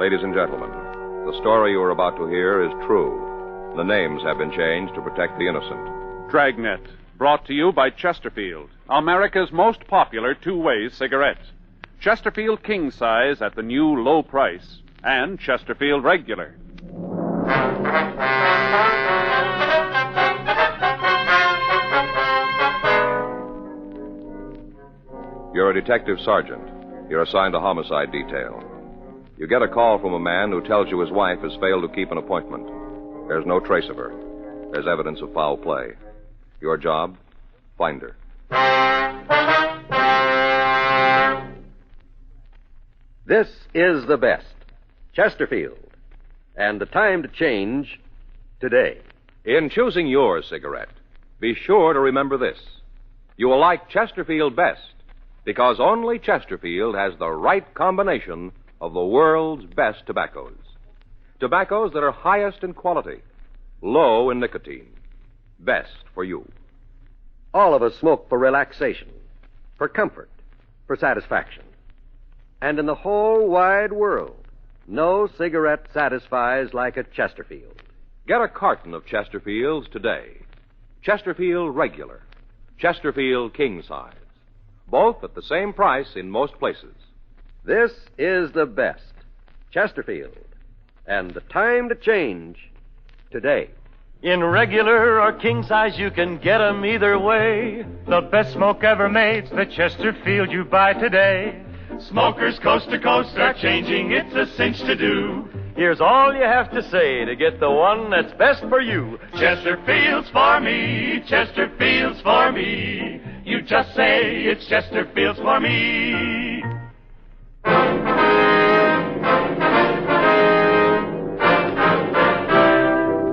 Ladies and gentlemen, the story you are about to hear is true. The names have been changed to protect the innocent. Dragnet, brought to you by Chesterfield, America's most popular two-way cigarette. Chesterfield King Size at the new low price, and Chesterfield Regular. You're a detective sergeant. You're assigned a homicide detail. You get a call from a man who tells you his wife has failed to keep an appointment. There's no trace of her. There's evidence of foul play. Your job? Find her. This is the best. Chesterfield. And the time to change today. In choosing your cigarette, be sure to remember this. You will like Chesterfield best because only Chesterfield has the right combination of the world's best tobaccos. Tobaccos that are highest in quality, low in nicotine. Best for you. All of us smoke for relaxation, for comfort, for satisfaction. And in the whole wide world, no cigarette satisfies like a Chesterfield. Get a carton of Chesterfields today. Chesterfield Regular, Chesterfield King Size. Both at the same price in most places. This is the best. Chesterfield. And the time to change today. In regular or king size, you can get 'em either way. The best smoke ever made's the Chesterfield you buy today. Smokers coast to coast are changing, it's a cinch to do. Here's all you have to say to get the one that's best for you. Chesterfield's for me, Chesterfield's for me. You just say it's Chesterfield's for me.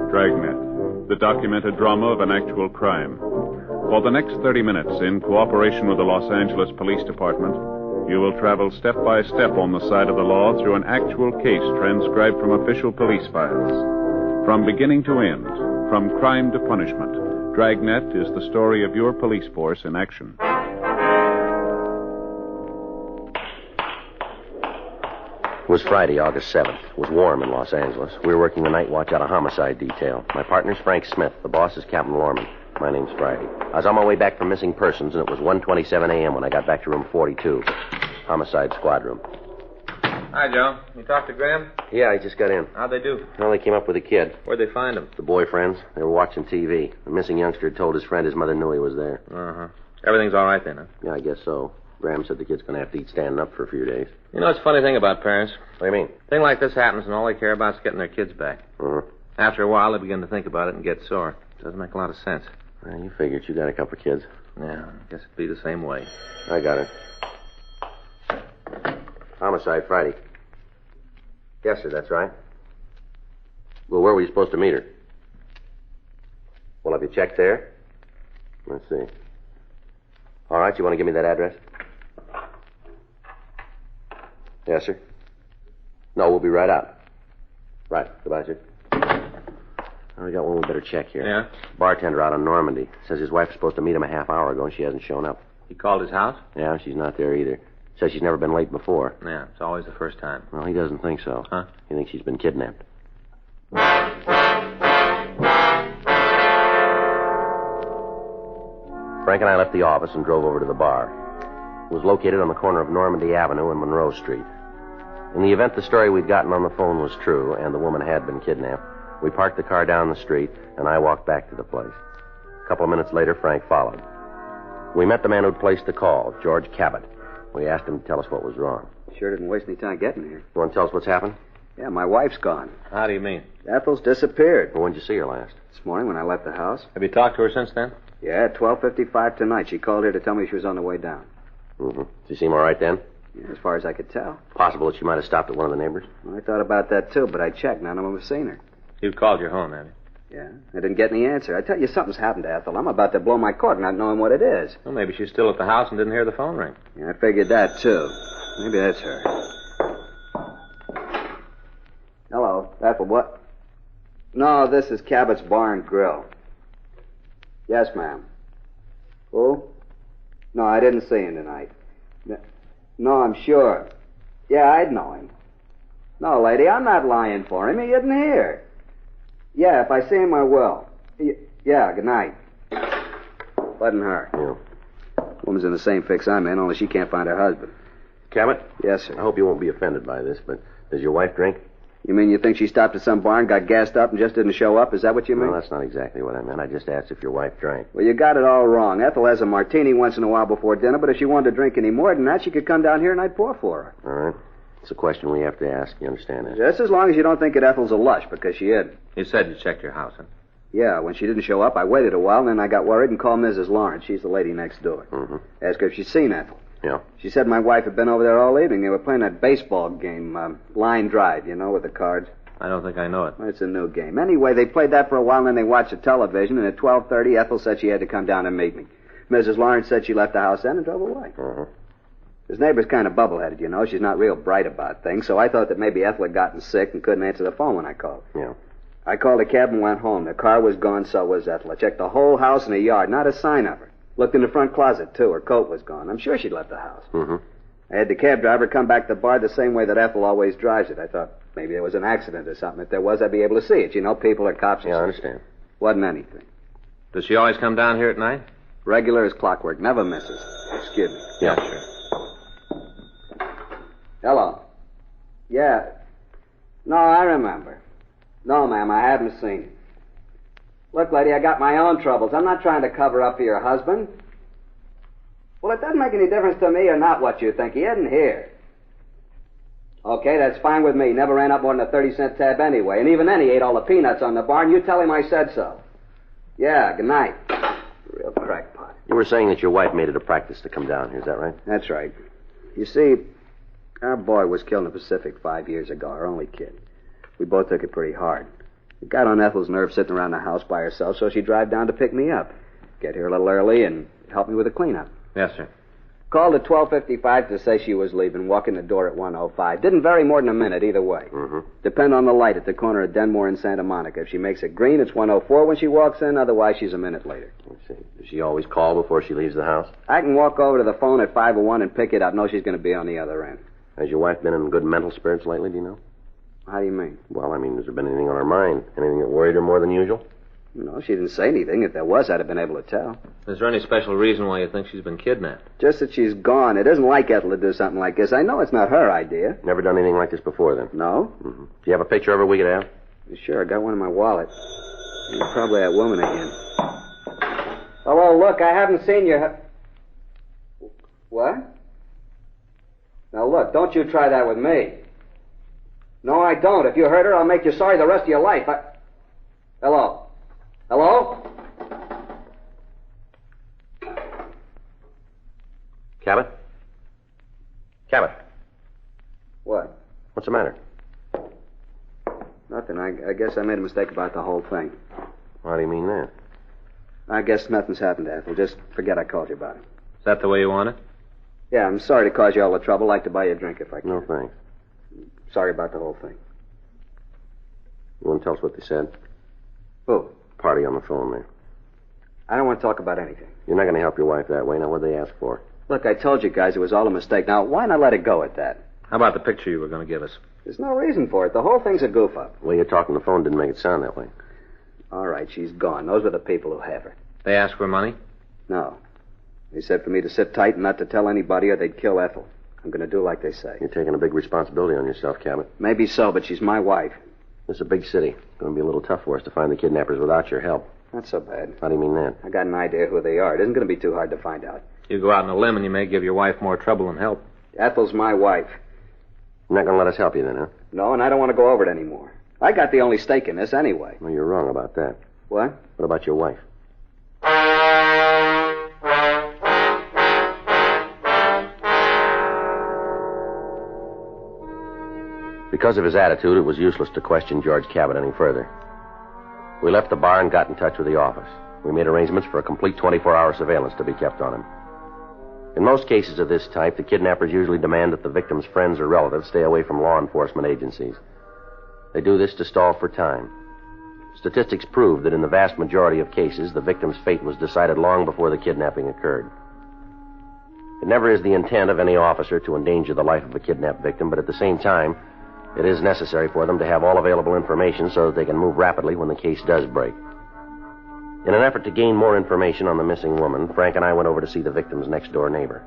Dragnet, the documented drama of an actual crime. For the next 30 minutes, in cooperation with the Los Angeles Police Department, you will travel step by step on the side of the law through an actual case transcribed from official police files. From beginning to end, from crime to punishment, Dragnet is the story of your police force in action. It was Friday, August 7th. It was warm in Los Angeles. We were working the night watch out of homicide detail. My partner's Frank Smith. The boss is Captain Lorman. My name's Friday. I was on my way back from missing persons, and it was 1:27 a.m. when I got back to room 42. Homicide squad room. Hi, Joe. You talked to Graham? Yeah, I just got in. How'd they do? Well, they came up with a kid. Where'd they find him? The boyfriends. They were watching TV. The missing youngster had told his friend his mother knew he was there. Uh-huh. Everything's all right then, huh? Yeah, I guess so. Graham said the kid's going to have to eat standing up for a few days. You know, it's a funny thing about parents. What do you mean? A thing like this happens and all they care about is getting their kids back. Mm-hmm. After a while, they begin to think about it and get sore. Doesn't make a lot of sense. Well, you figured you got a couple of kids. Yeah, I guess it'd be the same way. I got it. Homicide Friday. Yes, sir, that's right. Well, where were you supposed to meet her? Well, have you checked there? Let's see. All right, you want to give me that address? Yes, sir. No, we'll be right out. Right. Goodbye, sir. Oh, we got one we better check here. Yeah? Bartender out on Normandy. Says his wife was supposed to meet him a half hour ago, and she hasn't shown up. He called his house? Yeah, she's not there either. Says she's never been late before. Yeah, it's always the first time. Well, he doesn't think so. Huh? He thinks she's been kidnapped. Frank and I left the office and drove over to the bar. It was located on the corner of Normandy Avenue and Monroe Street. In the event the story we'd gotten on the phone was true and the woman had been kidnapped, we parked the car down the street and I walked back to the place. A couple of minutes later, Frank followed. We met the man who'd placed the call, George Cabot. We asked him to tell us what was wrong. Sure didn't waste any time getting here. You want to tell us what's happened? Yeah, my wife's gone. How do you mean? Ethel's disappeared. Well, when'd you see her last? This morning when I left the house. Have you talked to her since then? Yeah, at 12:55 tonight. She called here to tell me she was on the way down. Mm-hmm. Did she seem all right then? Yeah, as far as I could tell. Possible that she might have stopped at one of the neighbors? Well, I thought about that, too, but I checked. None of them have seen her. You've called your home, have you? Yeah, I didn't get any answer. I tell you, something's happened to Ethel. I'm about to blow my cork not knowing what it is. Well, maybe she's still at the house and didn't hear the phone ring. Yeah, I figured that, too. Maybe that's her. Hello, Ethel, what? No, this is Cabot's Bar and Grill. Yes, ma'am. Who? No, I didn't see him tonight. No, I'm sure. Yeah, I'd know him. No, lady, I'm not lying for him. He isn't here. Yeah, if I see him, I will. Yeah, good night. Wasn't her. Yeah. Woman's in the same fix I'm in, only she can't find her husband. Cabot? Yes, sir. I hope you won't be offended by this, but does your wife drink? You mean you think she stopped at some barn, got gassed up, and just didn't show up? Is that what you mean? No, that's not exactly what I meant. I just asked if your wife drank. Well, you got it all wrong. Ethel has a martini once in a while before dinner, but if she wanted to drink any more than that, she could come down here and I'd pour for her. All right. It's a question we have to ask. You understand that? Just as long as you don't think that Ethel's a lush, because she isn't. You said you checked your house, huh? Yeah, when she didn't show up, I waited a while, and then I got worried and called Mrs. Lawrence. She's the lady next door. Mm-hmm. Asked her if she'd seen Ethel. Yeah. She said my wife had been over there all evening. They were playing that baseball game, line drive, you know, with the cards. I don't think I know it. It's a new game. Anyway, they played that for a while, and then they watched the television, and at 12:30, Ethel said she had to come down and meet me. Mrs. Lawrence said she left the house then and drove away. Uh-huh. His neighbor's kind of bubble-headed, you know. She's not real bright about things, so I thought that maybe Ethel had gotten sick and couldn't answer the phone when I called. Yeah. I called a cab and went home. The car was gone, so was Ethel. I checked the whole house and the yard. Not a sign of her. Looked in the front closet, too. Her coat was gone. I'm sure she'd left the house. Mm-hmm. I had the cab driver come back to the bar the same way that Ethel always drives it. I thought maybe there was an accident or something. If there was, I'd be able to see it. You know, people or cops. Yeah, I understand. Wasn't anything. Does she always come down here at night? Regular as clockwork. Never misses. Excuse me. Yeah, sure. Hello. Yeah. No, I remember. No, ma'am, I haven't seen him. Look, lady, I got my own troubles. I'm not trying to cover up for your husband. Well, it doesn't make any difference to me or not what you think. He isn't here. Okay, that's fine with me. Never ran up more than a 30-cent tab anyway. And even then, he ate all the peanuts on the bar, and you tell him I said so. Yeah, good night. Real crackpot. You were saying that your wife made it a practice to come down here. Is that right? That's right. You see, our boy was killed in the Pacific 5 years ago, our only kid. We both took it pretty hard. It got on Ethel's nerves sitting around the house by herself, so she'd drive down to pick me up. Get here a little early and help me with the cleanup. Yes, sir. Called at 12:55 to say she was leaving, walk in the door at 1:05. Didn't vary more than a minute either way. Mm-hmm. Depend on the light at the corner of Denmore and Santa Monica. If she makes it green, it's 1:04 when she walks in. Otherwise, she's a minute later. Let's see. Does she always call before she leaves the house? I can walk over to the phone at 5:01 and pick it up. Know she's going to be on the other end. Has your wife been in good mental spirits lately, do you know? How do you mean? Well, I mean, has there been anything on her mind? Anything that worried her more than usual? No, she didn't say anything. If there was, I'd have been able to tell. Is there any special reason why you think she's been kidnapped? Just that she's gone. It isn't like Ethel to do something like this. I know it's not her idea. Never done anything like this before, then? No? Mm-hmm. Do you have a picture of her we could have? Sure, I got one in my wallet. You're probably that woman again. Hello, look, I haven't seen you. What? Now, look, don't you try that with me. No, I don't. If you hurt her, I'll make you sorry the rest of your life. Hello? Hello? Cabot? Cabot? What? What's the matter? Nothing. I guess I made a mistake about the whole thing. How do you mean that? I guess nothing's happened to Ethel. Just forget I called you about it. Is that the way you want it? Yeah, I'm sorry to cause you all the trouble. I'd like to buy you a drink if I can. No, thanks. Sorry about the whole thing. You want to tell us what they said? Who? Party on the phone there. I don't want to talk about anything. You're not going to help your wife that way. Now, what'd they ask for? Look, I told you guys it was all a mistake. Now, why not let it go at that? How about the picture you were going to give us? There's no reason for it. The whole thing's a goof-up. The way you're talking on the phone didn't make it sound that way. All right, she's gone. Those were the people who have her. They asked for money? No. They said for me to sit tight and not to tell anybody or they'd kill Ethel. I'm going to do like they say. You're taking a big responsibility on yourself, Cabot. Maybe so, but she's my wife. This is a big city. It's going to be a little tough for us to find the kidnappers without your help. Not so bad. How do you mean that? I got an idea who they are. It isn't going to be too hard to find out. You go out on a limb and you may give your wife more trouble than help. Ethel's my wife. You're not going to let us help you then, huh? No, and I don't want to go over it anymore. I got the only stake in this anyway. Well, you're wrong about that. What? What about your wife? Because of his attitude, it was useless to question George Cabot any further. We left the bar and got in touch with the office. We made arrangements for a complete 24-hour surveillance to be kept on him. In most cases of this type, the kidnappers usually demand that the victim's friends or relatives stay away from law enforcement agencies. They do this to stall for time. Statistics prove that in the vast majority of cases, the victim's fate was decided long before the kidnapping occurred. It never is the intent of any officer to endanger the life of a kidnapped victim, but at the same time, It is necessary for them to have all available information so that they can move rapidly when the case does break. In an effort to gain more information on the missing woman, Frank and I went over to see the victim's next-door neighbor.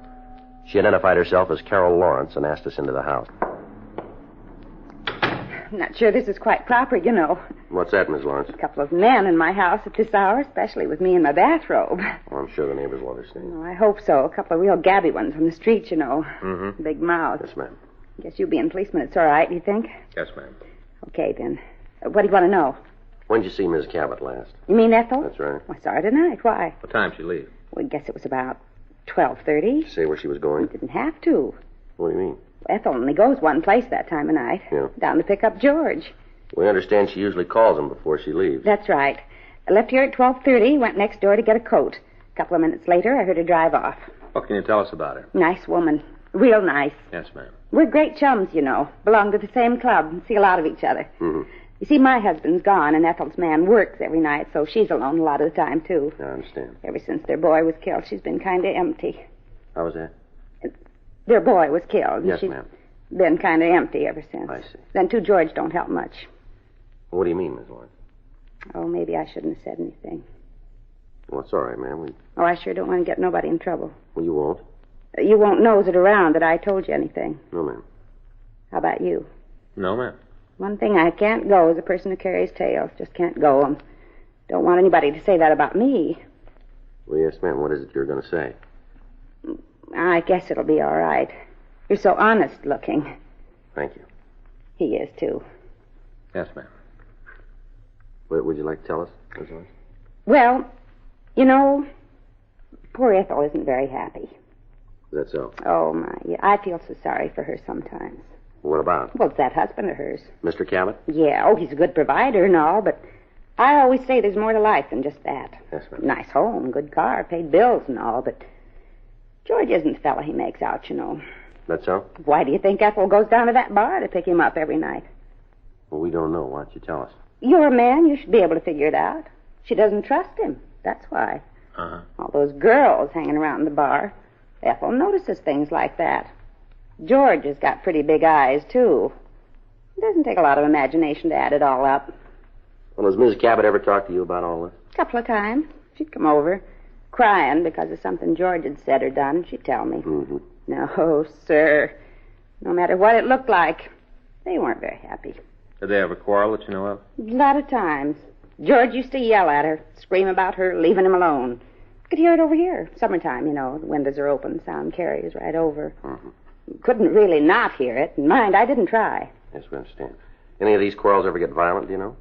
She identified herself as Carol Lawrence and asked us into the house. I'm not sure this is quite proper, you know. What's that, Miss Lawrence? A couple of men in my house at this hour, especially with me in my bathrobe. Oh, I'm sure the neighbors will understand. Oh, I hope so. A couple of real gabby ones from the street, you know. Mm-hmm. Big mouths. Yes, ma'am. Guess you being policeman, it's all right, you think? Yes, ma'am. Okay, then. What do you want to know? When did you see Miss Cabot last? You mean Ethel? That's right. I saw her tonight. Why? What time did she leave? Well, I guess it was about 12:30. Say where she was going? Didn't have to. What do you mean? Ethel only goes one place that time of night. Yeah. Down to pick up George. We understand she usually calls him before she leaves. That's right. I left here at 12:30, went next door to get a coat. A couple of minutes later, I heard her drive off. What can you tell us about her? Nice woman. Real nice. Yes, ma'am. We're great chums, you know. Belong to the same club and see a lot of each other. Mm-hmm. You see, my husband's gone, and Ethel's man works every night, so she's alone a lot of the time, too. I understand. Ever since their boy was killed, she's been kind of empty. How was that? Their boy was killed. And Yes, she's ma'am. been kind of empty ever since. I see. Then, too, George don't help much. What do you mean, Miss Lawrence? Oh, maybe I shouldn't have said anything. Well, it's all right, ma'am. Oh, I sure don't want to get nobody in trouble. Well, you won't. You won't nose it around that I told you anything. No, ma'am. How about you? No, ma'am. One thing I can't go is a person who carries tales. Just can't go. And don't want anybody to say that about me. Well, yes, ma'am. What is it you're going to say? I guess it'll be all right. You're so honest looking. Thank you. He is, too. Yes, ma'am. What would you like to tell us, Miss Lawrence? Well, you know, poor Ethel isn't very happy. Is that so? Oh, my. Yeah, I feel so sorry for her sometimes. What about? Well, it's that husband of hers. Mr. Cabot? Yeah, oh, he's a good provider and all, but I always say there's more to life than just that. Yes, ma'am. Nice home, good car, paid bills and all, but George isn't the fella he makes out, you know. That so? Why do you think Ethel goes down to that bar to pick him up every night? Well, we don't know. Why don't you tell us? You're a man. You should be able to figure it out. She doesn't trust him. That's why. Uh-huh. All those girls hanging around the bar. Ethel notices things like that. George has got pretty big eyes, too. It doesn't take a lot of imagination to add it all up. Well, has Ms. Cabot ever talked to you about all this? A couple of times. She'd come over, crying because of something George had said or done. She'd tell me. Mm-hmm. No, sir. No matter what it looked like, they weren't very happy. Did they ever quarrel that you know of? A lot of times. George used to yell at her, scream about her, leaving him alone. Could hear it over here. Summertime, you know. The windows are open. Sound carries right over. Mm-hmm. Couldn't really not hear it. And mind, I didn't try. Yes, we understand. Any of these quarrels ever get violent, do you know?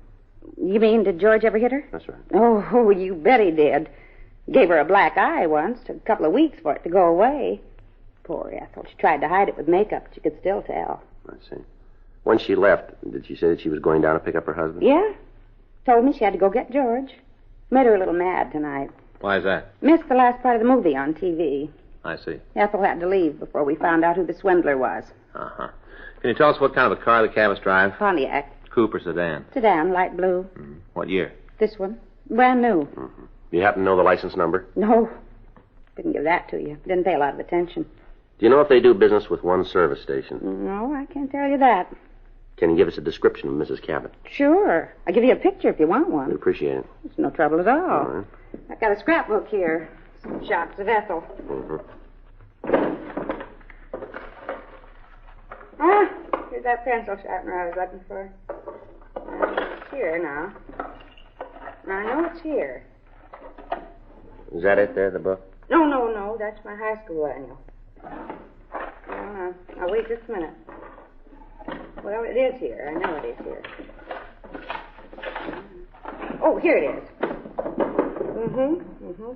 You mean, did George ever hit her? That's right. Oh, you bet he did. Gave her a black eye once. Took a couple of weeks for it to go away. Poor Ethel. She tried to hide it with makeup, but you could still tell. I see. When she left, did she say that she was going down to pick up her husband? Yeah. Told me she had to go get George. Made her a little mad tonight. Why is that? Missed the last part of the movie on TV. I see. Ethel had to leave before we found out who the swindler was. Uh-huh. Can you tell us what kind of a car the Cabots drive? Pontiac. Coupe or sedan? Sedan, light blue. What year? This one. Brand new. Mm-hmm. Do you happen to know the license number? No. Didn't give that to you. Didn't pay a lot of attention. Do you know if they do business with one service station? No, I can't tell you that. Can you give us a description of Mrs. Cabot? Sure. I'll give you a picture if you want We'd one. appreciate it. It's no trouble at all. All right. I've got a scrapbook here. Some shots of Ethel. Mm-hmm. Ah, here's that pencil sharpener I was looking for. It's here now. I know it's here. Is that it there, the book? No. That's my high school annual. Now, wait just a minute. Well, it is here. I know it is here. Oh, here it is. Mm-hmm.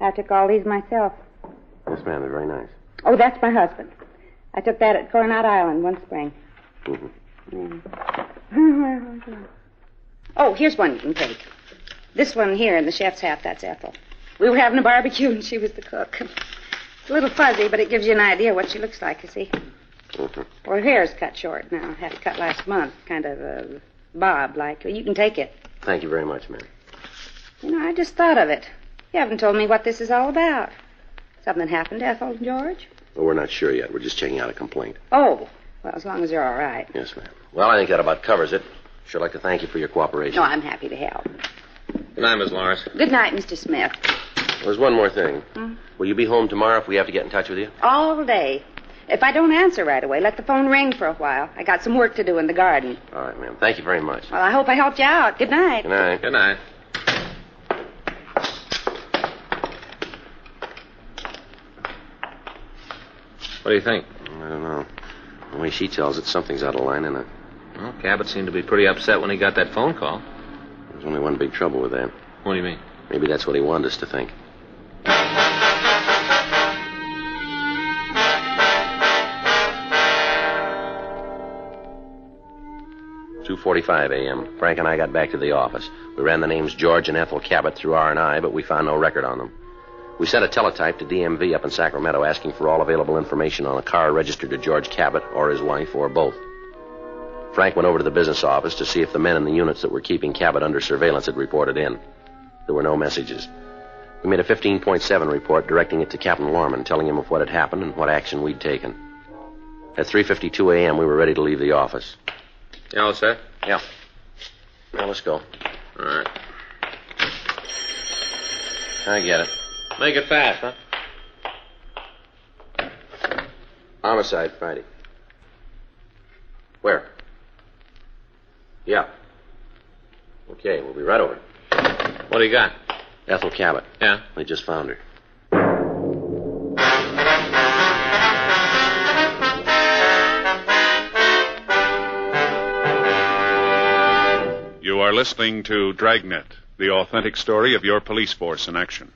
I took all these myself. Yes, ma'am. They're very nice. Oh, that's my husband. I took that at Coronado Island one spring. Mm-hmm. Oh, here's one you can take. This one here in the chef's hat, that's Ethel. We were having a barbecue and she was the cook. It's a little fuzzy, but it gives you an idea what she looks like, you see. Mm-hmm. Well, her hair's cut short now. Had it cut last month. Kind of bob-like. Well, you can take it. Thank you very much, ma'am. You know, I just thought of it. You haven't told me what this is all about. Something happened to Ethel and George? Well, we're not sure yet. We're just checking out a complaint. Oh, Well, as long as you're all right. Yes, ma'am. Well, I think that about covers it. Sure like to thank you for your cooperation. No, I'm happy to help. Good night, Miss Lawrence. Good night, Mr. Smith. There's one more thing. Will you be home tomorrow if we have to get in touch with you? All day. If I don't answer right away, let the phone ring for a while. I got some work to do in the garden. All right, ma'am. Thank you very much. Well, I hope I helped you out. Good night. Good night. Good night. What do you think? I don't know. The way she tells it, something's out of line, isn't it? Well, Cabot seemed to be pretty upset when he got that phone call. There's only one big trouble with that. What do you mean? Maybe that's what he wanted us to think. 2:45 a.m. Frank and I got back to the office. We ran the names George and Ethel Cabot through R&I, but we found no record on them. We sent a teletype to DMV up in Sacramento asking for all available information on a car registered to George Cabot or his wife or both. Frank went over to the business office to see if the men in the units that were keeping Cabot under surveillance had reported in. There were no messages. We made a 15.7 report directing it to Captain Lorman, telling him of what had happened and what action we'd taken. At 3:52 a.m., we were ready to leave the office. You all set? Yeah. Now, let's go. All right. I get it. Make it fast, huh? Homicide, Friday. Where? Yeah. Okay, we'll be right over. What do you got? Ethel Cabot. Yeah? They just found her. You are listening to Dragnet, the authentic story of your police force in action.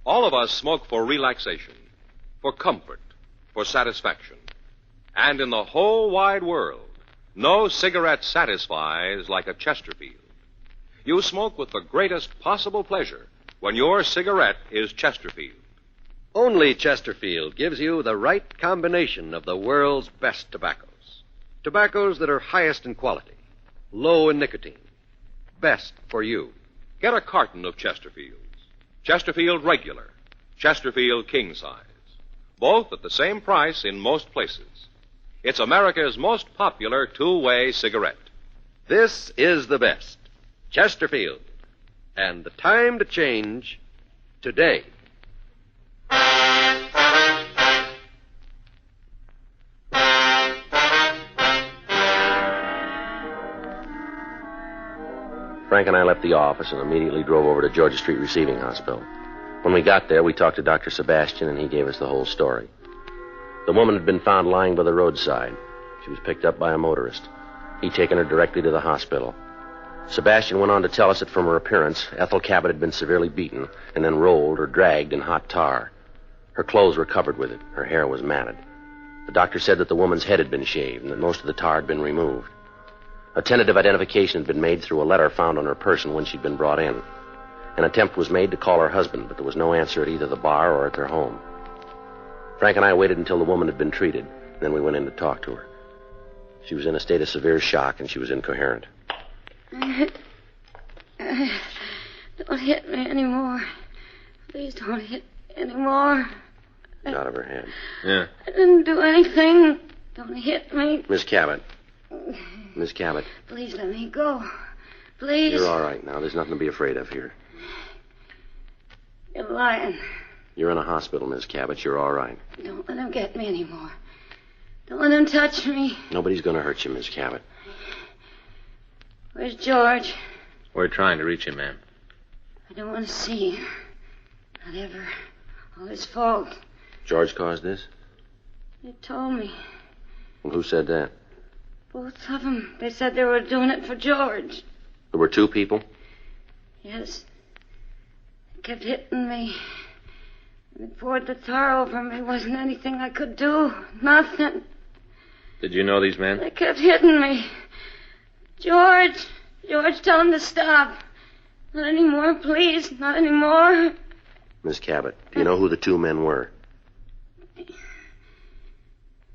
All of us smoke for relaxation, for comfort, for satisfaction. And in the whole wide world, no cigarette satisfies like a Chesterfield. You smoke with the greatest possible pleasure when your cigarette is Chesterfield. Only Chesterfield gives you the right combination of the world's best tobaccos. Tobaccos that are highest in quality, low in nicotine. Best for you. Get a carton of Chesterfields. Chesterfield Regular, Chesterfield King Size. Both at the same price in most places. It's America's most popular two-way cigarette. This is the best. Chesterfield. And the time to change, today. Frank and I left the office and immediately drove over to Georgia Street Receiving Hospital. When we got there, we talked to Dr. Sebastian, and he gave us the whole story. The woman had been found lying by the roadside. She was picked up by a motorist. He'd taken her directly to the hospital. Sebastian went on to tell us that from her appearance, Ethel Cabot had been severely beaten and then rolled or dragged in hot tar. Her clothes were covered with it. Her hair was matted. The doctor said that the woman's head had been shaved and that most of the tar had been removed. A tentative identification had been made through a letter found on her person when she'd been brought in. An attempt was made to call her husband, but there was no answer at either the bar or at their home. Frank and I waited until the woman had been treated, and then we went in to talk to her. She was in a state of severe shock, and she was incoherent. Don't hit me anymore. Please don't hit me anymore. Out of her head. Yeah. I didn't do anything. Don't hit me. Miss Cabot. Miss Cabot. Please let me go. Please. You're all right now. There's nothing to be afraid of here. You're lying. You're in a hospital, Miss Cabot. You're all right. Don't let him get me anymore. Don't let him touch me. Nobody's going to hurt you, Miss Cabot. Where's George? We're trying to reach him, ma'am. I don't want to see him. Not ever. All his fault. George caused this? They told me. Well, who said that? Both of them. They said they were doing it for George. There were two people? Yes. They kept hitting me. They poured the tar over me. Wasn't anything I could do. Nothing. Did you know these men? They kept hitting me. George, tell him to stop. Not anymore, please. Not anymore. Miss Cabot, do you know who the two men were?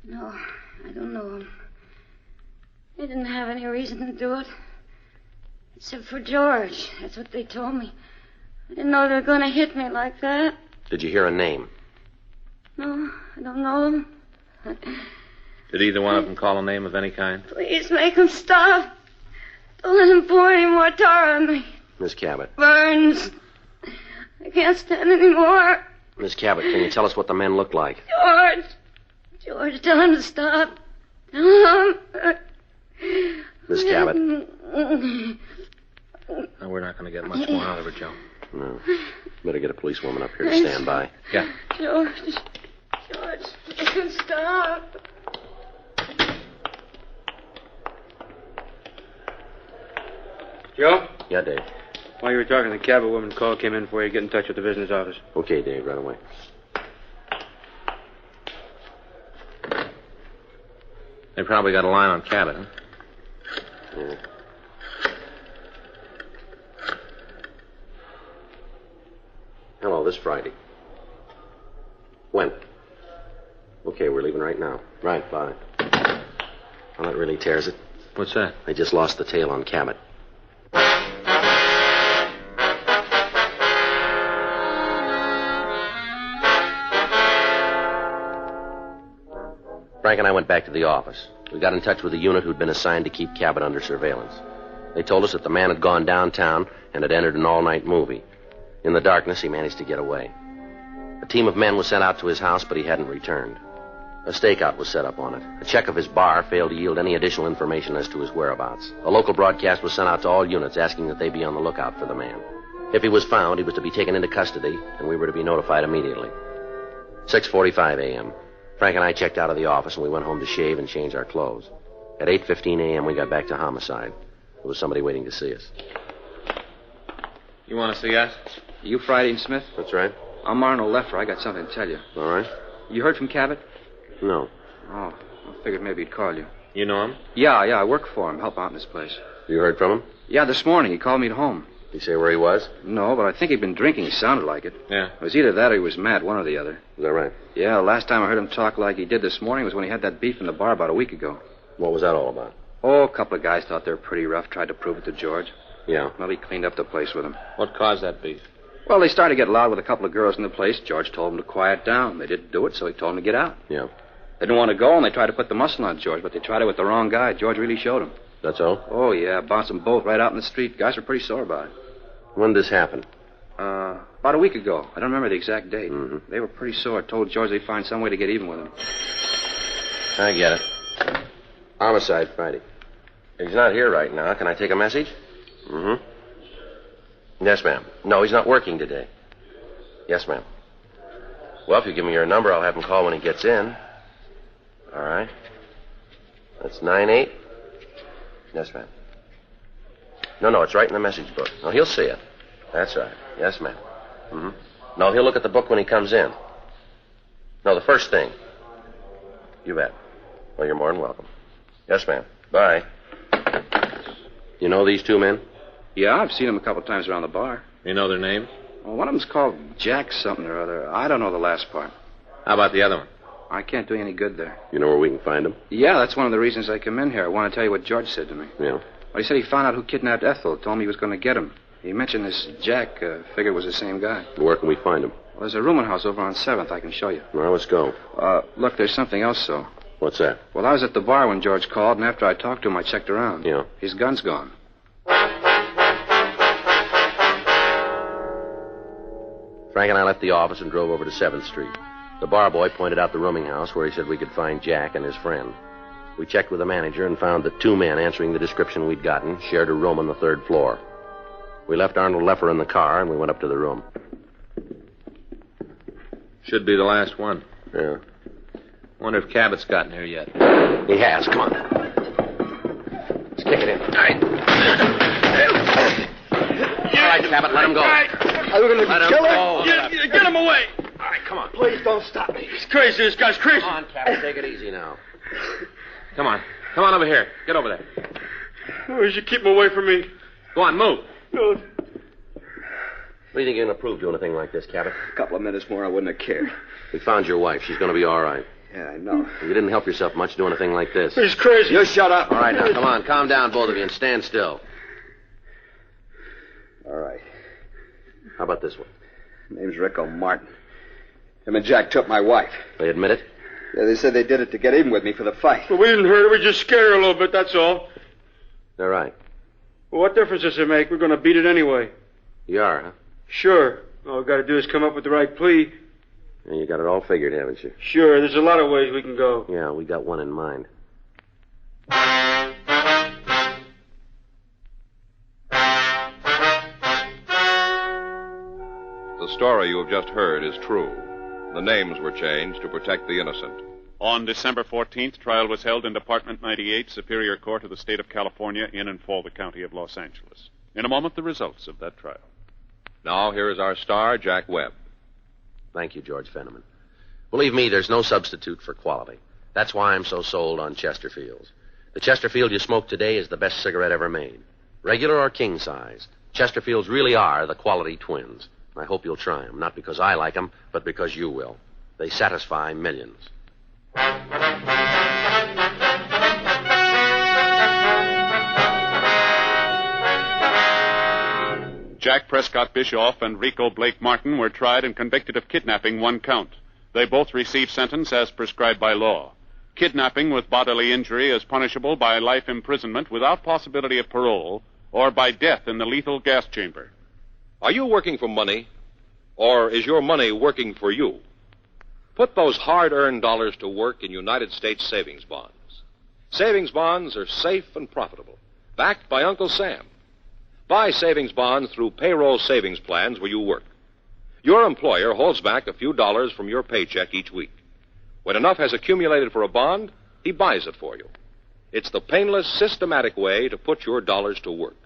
No, I don't know them. They didn't have any reason to do it. Except for George. That's what they told me. I didn't know they were going to hit me like that. Did you hear a name? No, I don't know them. Did either one of them call a name of any kind? Please make him stop. Don't let him pour any more tar on me. Miss Cabot. Burns. I can't stand anymore. Miss Cabot, can you tell us what the men looked like? George, tell him to stop. Tell him. Miss Cabot. No, we're not going to get much more out of her, Joe. No. Better get a policewoman up here to stand by. Yeah. George, make him stop. Joe? Yeah, Dave. While you were talking, the Cabot woman call came in for you to get in touch with the business office. Okay, Dave, right away. They probably got a line on Cabot, huh? Yeah. Hello, this Friday. When? Okay, we're leaving right now. Right, bye. Well, that really tears it. What's that? They just lost the tail on Cabot. Frank and I went back to the office. We got in touch with the unit who'd been assigned to keep Cabot under surveillance. They told us that the man had gone downtown and had entered an all-night movie. In the darkness, he managed to get away. A team of men was sent out to his house, but he hadn't returned. A stakeout was set up on it. A check of his bar failed to yield any additional information as to his whereabouts. A local broadcast was sent out to all units asking that they be on the lookout for the man. If he was found, he was to be taken into custody, and we were to be notified immediately. 6:45 a.m. Frank and I checked out of the office, and we went home to shave and change our clothes. At 8:15 a.m., we got back to homicide. There was somebody waiting to see us. You want to see us? You Friday and Smith? That's right. I'm Arnold Leffer. I got something to tell you. All right. You heard from Cabot? No. Oh, I figured maybe he'd call you. You know him? Yeah, I work for him. Help out in this place. You heard from him? Yeah, this morning. He called me at home. Did he say where he was? No, but I think he'd been drinking. He sounded like it. Yeah. It was either that or he was mad, one or the other. Is that right? Yeah, the last time I heard him talk like he did this morning was when he had that beef in the bar about a week ago. What was that all about? Oh, a couple of guys thought they were pretty rough, tried to prove it to George. Yeah. Well, he cleaned up the place with them. What caused that beef? Well, they started to get loud with a couple of girls in the place. George told them to quiet down. They didn't do it, so he told them to get out. Yeah. They didn't want to go, and they tried to put the muscle on George, but they tried it with the wrong guy. George really showed them. That's all? Oh, yeah, bounced them both right out in the street. Guys were pretty sore about it. When did this happen? About a week ago. I don't remember the exact date. Mm-hmm. They were pretty sore. Told George they'd find some way to get even with him. I get it. Homicide Friday. He's not here right now. Can I take a message? Mm-hmm. Yes, ma'am. No, he's not working today. Yes, ma'am. Well, if you give me your number, I'll have him call when he gets in. All right. That's 98. Yes, ma'am. No, it's right in the message book. No, he'll see it. That's right. Yes, ma'am. Mm-hmm. No, he'll look at the book when he comes in. No, the first thing. You bet. Well, you're more than welcome. Yes, ma'am. Bye. You know these two men? Yeah, I've seen them a couple of times around the bar. You know their names? Well, one of them's called Jack something or other. I don't know the last part. How about the other one? I can't do you any good there. You know where we can find them? Yeah, that's one of the reasons I come in here. I want to tell you what George said to me. Yeah. Well, he said he found out who kidnapped Ethel. Told me he was going to get him. He mentioned this Jack. Figured it was the same guy. Where can we find him? Well, there's a rooming house over on 7th. I can show you. Well, let's go. Look, there's something else, though. What's that? Well, I was at the bar when George called, and after I talked to him, I checked around. Yeah. His gun's gone. Frank and I left the office and drove over to 7th Street. The bar boy pointed out the rooming house where he said we could find Jack and his friend. We checked with the manager and found that two men answering the description we'd gotten shared a room on the 3rd floor. We left Arnold Leffer in the car and we went up to the room. Should be the last one. Yeah. Wonder if Cabot's gotten here yet. He has. Come on. Let's kick it in. All right. All right, Cabot, let him go. Are we going to Let him kill go. him? Get him away. All right, come on. Please don't stop me. He's crazy. This guy's crazy. Come on, Cabot. Take it easy now. Come on. Come on over here. Get over there. Oh, you should keep him away from me. Go on, move. No. What do you think you're going to prove doing a thing like this, Cabot? A couple of minutes more, I wouldn't have cared. We found your wife. She's going to be all right. Yeah, I know. You didn't help yourself much doing a thing like this. He's crazy. You shut up. All right, now, come on. Calm down, both of you, and stand still. All right. How about this one? Name's Rico Martin. Him and Jack took my wife. They admit it? Yeah, they said they did it to get even with me for the fight. Well, we didn't hurt her. We just scared her a little bit, that's all. They're right. Well, what difference does it make? We're going to beat it anyway. You are, huh? Sure. All we've got to do is come up with the right plea. Yeah, you got it all figured, haven't you? Sure, there's a lot of ways we can go. Yeah, we got one in mind. The story you have just heard is true. The names were changed to protect the innocent. On December 14th, trial was held in Department 98, Superior Court of the State of California, in and for the County of Los Angeles. In a moment, the results of that trial. Now, here is our star, Jack Webb. Thank you, George Fenneman. Believe me, there's no substitute for quality. That's why I'm so sold on Chesterfields. The Chesterfield you smoke today is the best cigarette ever made. Regular or king size, Chesterfields really are the quality twins. I hope you'll try them, not because I like them, but because you will. They satisfy millions. Jack Prescott Bischoff and Rico Blake Martin were tried and convicted of kidnapping, one count. They both received sentence as prescribed by law. Kidnapping with bodily injury is punishable by life imprisonment without possibility of parole or by death in the lethal gas chamber. Are you working for money, or is your money working for you? Put those hard-earned dollars to work in United States savings bonds. Savings bonds are safe and profitable, backed by Uncle Sam. Buy savings bonds through payroll savings plans where you work. Your employer holds back a few dollars from your paycheck each week. When enough has accumulated for a bond, he buys it for you. It's the painless, systematic way to put your dollars to work.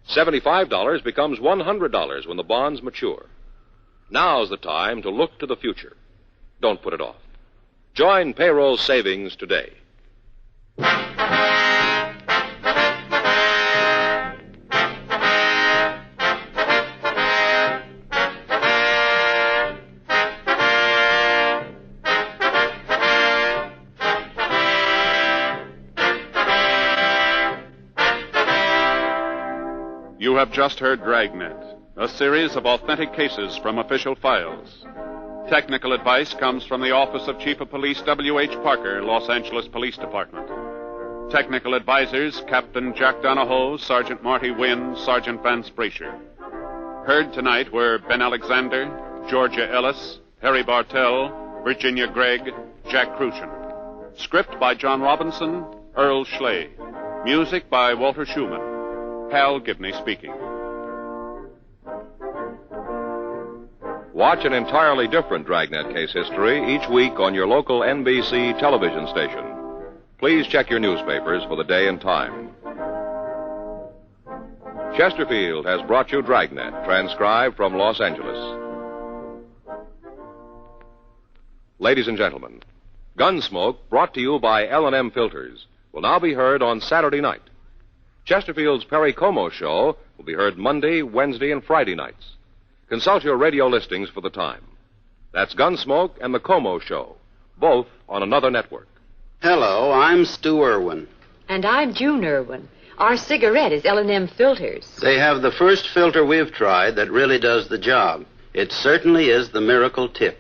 $75 becomes $100 when the bonds mature. Now's the time to look to the future. Don't put it off. Join payroll savings today. You have just heard Dragnet, a series of authentic cases from official files. Technical advice comes from the Office of Chief of Police W.H. Parker, Los Angeles Police Department. Technical advisors, Captain Jack Donahoe, Sergeant Marty Wynn, Sergeant Vance Brasher. Heard tonight were Ben Alexander, Georgia Ellis, Harry Bartell, Virginia Gregg, Jack Crucian. Script by John Robinson, Earl Schley. Music by Walter Schumann. Hal Gibney speaking. Watch an entirely different Dragnet case history each week on your local NBC television station. Please check your newspapers for the day and time. Chesterfield has brought you Dragnet, transcribed from Los Angeles. Ladies and gentlemen, Gunsmoke, brought to you by L&M Filters, will now be heard on Saturday night. Chesterfield's Perry Como Show will be heard Monday, Wednesday, and Friday nights. Consult your radio listings for the time. That's Gunsmoke and the Como Show, both on another network. Hello, I'm Stu Irwin. And I'm June Irwin. Our cigarette is L&M Filters. They have the first filter we've tried that really does the job. It certainly is the miracle tip.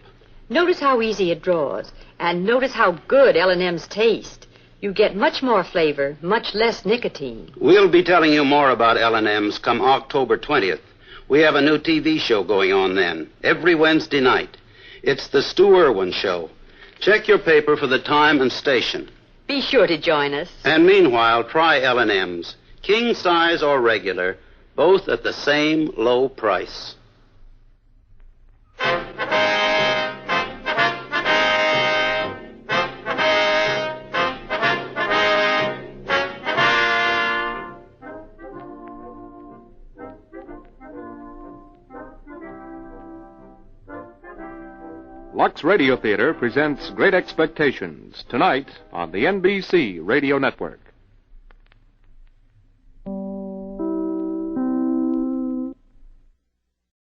Notice how easy it draws, and notice how good L&M's taste. You get much more flavor, much less nicotine. We'll be telling you more about L&M's come October 20th. We have a new TV show going on then, every Wednesday night. It's the Stu Irwin Show. Check your paper for the time and station. Be sure to join us. And meanwhile, try L&M's, king size or regular, both at the same low price. Lux Radio Theater presents Great Expectations tonight on the NBC Radio Network.